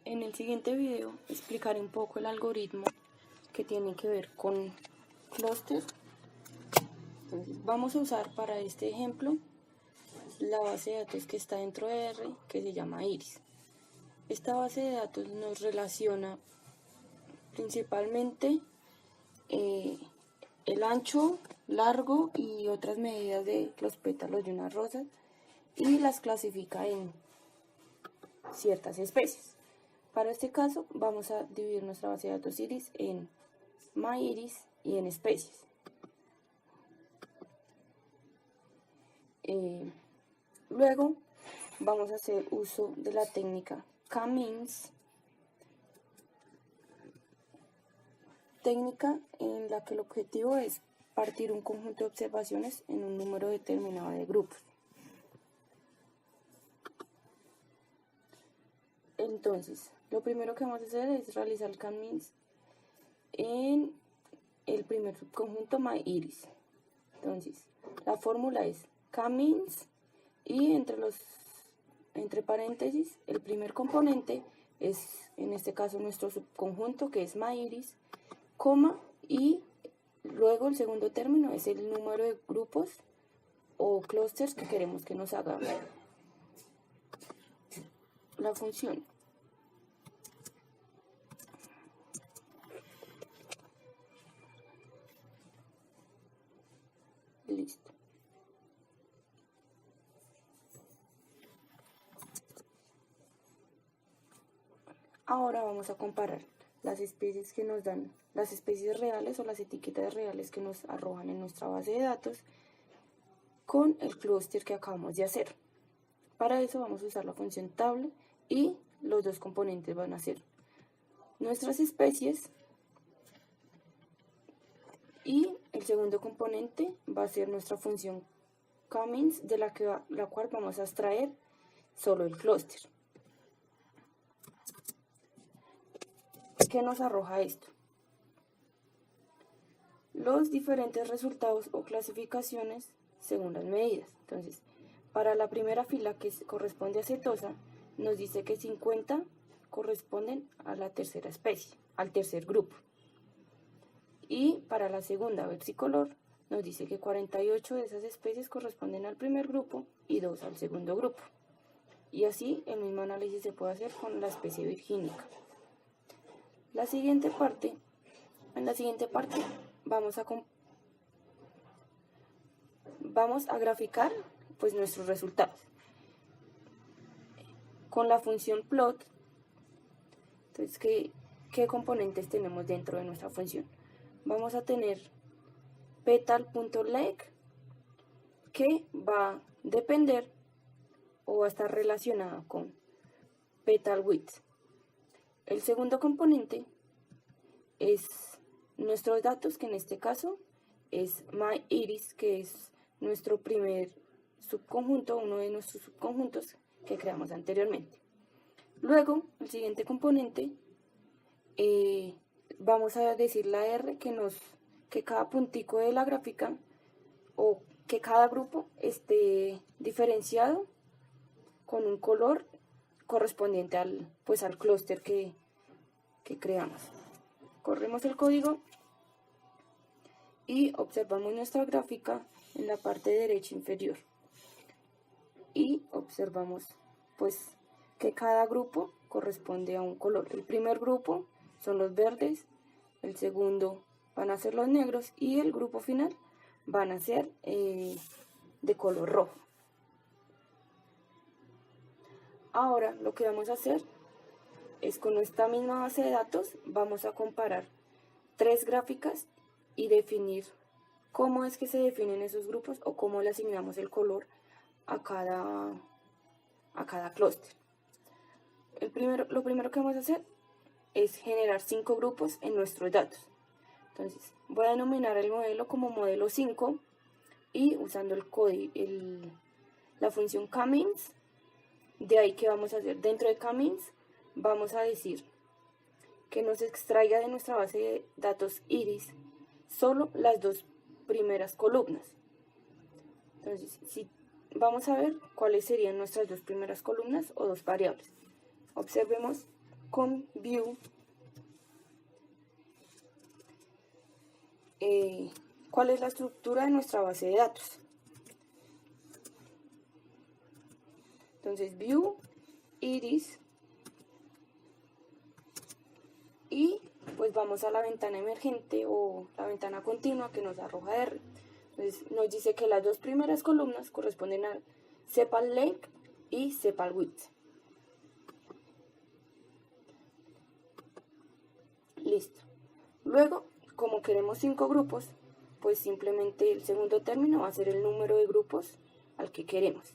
En el siguiente video explicaré un poco el algoritmo que tiene que ver con clúster. Entonces, vamos a usar para este ejemplo la base de datos que está dentro de R, que se llama Iris. Esta base de datos nos relaciona principalmente el ancho, largo y otras medidas de los pétalos de una rosa y las clasifica en ciertas especies. Para este caso vamos a dividir nuestra base de datos Iris en MyIris y en especies. Luego vamos a hacer uso de la técnica K-means, técnica en la que el objetivo es partir un conjunto de observaciones en un número determinado de grupos. Entonces, lo primero que vamos a hacer es realizar el K-means en el primer subconjunto MyIris. Entonces, la fórmula es K-means y entre paréntesis el primer componente es en este caso nuestro subconjunto, que es MyIris, coma, y luego el segundo término es el número de grupos o clusters que queremos que nos haga la función. Listo. Ahora vamos a comparar las especies que nos dan, las especies reales o las etiquetas reales que nos arrojan en nuestra base de datos con el clúster que acabamos de hacer. Para eso vamos a usar la función table y los dos componentes van a ser nuestras especies y el segundo componente va a ser nuestra función K-means, de la cual vamos a extraer solo el clúster. ¿Qué nos arroja esto? Los diferentes resultados o clasificaciones según las medidas. Entonces, para la primera fila, que corresponde a setosa, nos dice que 50 corresponden a la tercera especie, al tercer grupo. Y para la segunda, versicolor, nos dice que 48 de esas especies corresponden al primer grupo y 2 al segundo grupo. Y así el mismo análisis se puede hacer con la especie virgínica. En la siguiente parte vamos a graficar pues nuestros resultados con la función plot. Entonces, ¿qué componentes tenemos dentro de nuestra función? Vamos a tener petal.leg, que va a depender o va a estar relacionado con petal width. El segundo componente es nuestros datos, que en este caso es MyIris, que es nuestro primer subconjunto, uno de nuestros subconjuntos que creamos anteriormente. Luego, el siguiente componente, vamos a decir la R, que cada puntico de la gráfica o que cada grupo esté diferenciado con un color correspondiente al clúster que creamos. Corremos el código y observamos nuestra gráfica en la parte derecha inferior. Y observamos pues que cada grupo corresponde a un color. El primer grupo son los verdes, el segundo van a ser los negros y el grupo final van a ser de color rojo. Ahora lo que vamos a hacer es, con esta misma base de datos, vamos a comparar tres gráficas y definir cómo es que se definen esos grupos o cómo le asignamos el color a cada clúster. Lo primero que vamos a hacer es generar 5 grupos en nuestros datos. Entonces, voy a denominar el modelo como modelo 5 y usando el código, la función K-means. De ahí, ¿qué vamos a hacer? Dentro de K-means vamos a decir que nos extraiga de nuestra base de datos Iris solo las dos primeras columnas. Entonces, vamos a ver cuáles serían nuestras dos primeras columnas o dos variables. Observemos con view cuál es la estructura de nuestra base de datos. Entonces view iris y pues vamos a la ventana emergente o la ventana continua que nos arroja R. Entonces nos dice que las dos primeras columnas corresponden a sepal length y sepal width. Listo. Luego, como queremos 5 grupos, pues simplemente el segundo término va a ser el número de grupos al que queremos.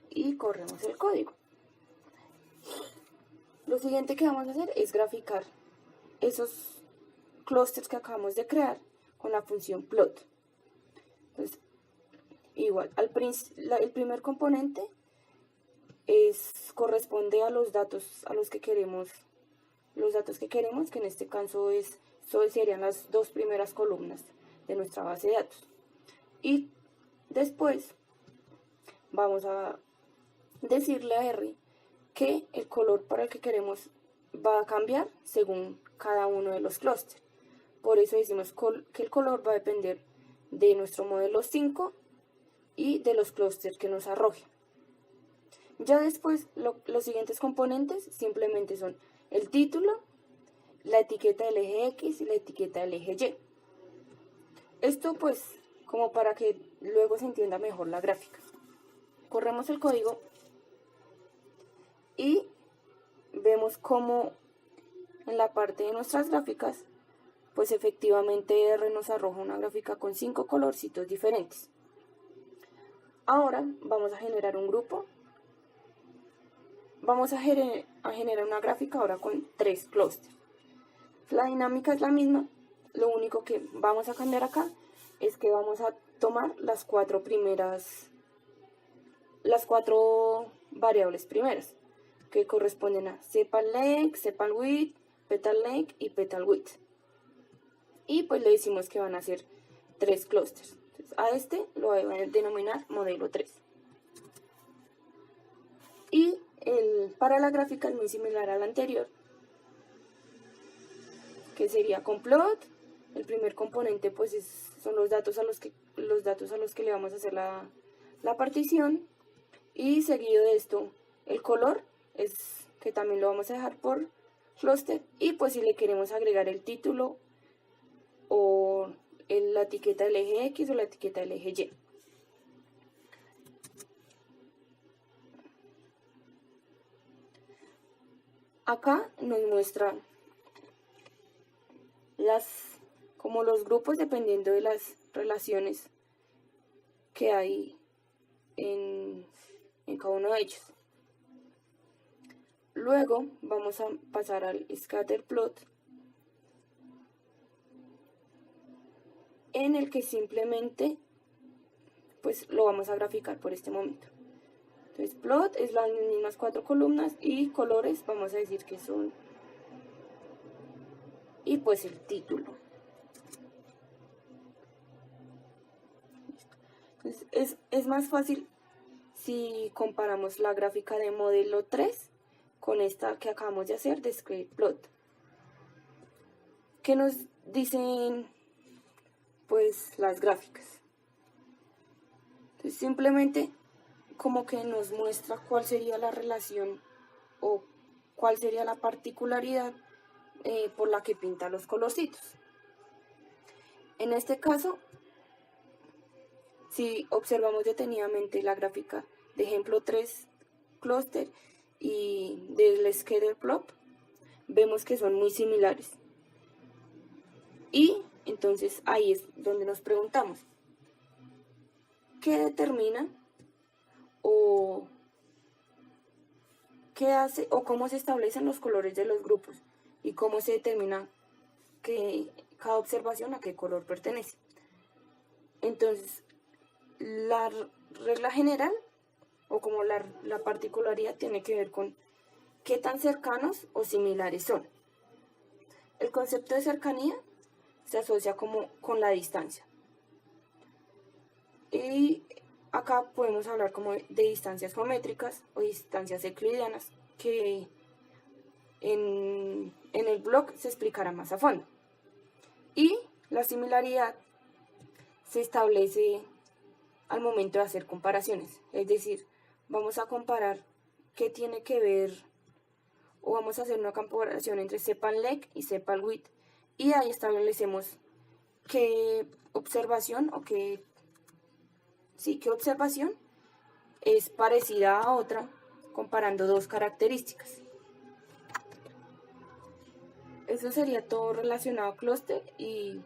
Y corremos el código. Lo siguiente que vamos a hacer es graficar esos clústeres que acabamos de crear con la función plot. Entonces, igual, el primer componente corresponde a los datos a los que queremos, que en este caso serían las dos primeras columnas de nuestra base de datos. Y después vamos a decirle a R que el color para el que queremos va a cambiar según cada uno de los clústeres. Por eso decimos que el color va a depender de nuestro modelo 5 y de los clústeres que nos arroje. Ya después los siguientes componentes simplemente son el título, la etiqueta del eje X y la etiqueta del eje Y. Esto pues como para que luego se entienda mejor la gráfica. Corremos el código y vemos cómo en la parte de nuestras gráficas pues efectivamente R nos arroja una gráfica con 5 colorcitos diferentes. Ahora vamos a generar un grupo. Vamos a generar una gráfica ahora con 3 clústeres. La dinámica es la misma, lo único que vamos a cambiar acá es que vamos a tomar las 4 variables primeras, que corresponden a sepal length, sepal width, petal length y petal width. Y pues le decimos que van a ser 3 clústeres. Entonces, a este lo voy a denominar modelo 3. Y para la gráfica es muy similar a la anterior, que sería con plot. El primer componente pues son los datos a los que le vamos a hacer la partición, y seguido de esto el color que también lo vamos a dejar por clúster, y pues si le queremos agregar el título o la etiqueta del eje X o la etiqueta del eje Y. Acá nos muestra como los grupos dependiendo de las relaciones que hay en cada uno de ellos. Luego vamos a pasar al scatter plot, en el que simplemente pues lo vamos a graficar por este momento. Entonces plot es las mismas 4 columnas y colores vamos a decir que son, y pues el título. Entonces es más fácil si comparamos la gráfica de modelo 3 con esta que acabamos de hacer de script plot. ¿Qué nos dicen pues las gráficas? Entonces simplemente como que nos muestra cuál sería la relación o cuál sería la particularidad por la que pinta los colorcitos. En este caso, si observamos detenidamente la gráfica de ejemplo 3 clúster y del scatter plot, vemos que son muy similares. Y entonces ahí es donde nos preguntamos, ¿qué determina o qué hace o cómo se establecen los colores de los grupos y cómo se determina que cada observación a qué color pertenece? Entonces, la regla general o como la particularidad tiene que ver con qué tan cercanos o similares son. El concepto de cercanía se asocia como con la distancia. Y acá podemos hablar como de distancias geométricas o distancias euclidianas, que en el blog se explicará más a fondo. Y la similaridad se establece al momento de hacer comparaciones, es decir, vamos a comparar qué tiene que ver, o vamos a hacer una comparación entre CEPAL-LEC y CEPAL-WIT, y ahí establecemos qué observación qué observación es parecida a otra comparando dos características. Eso sería todo relacionado a clúster y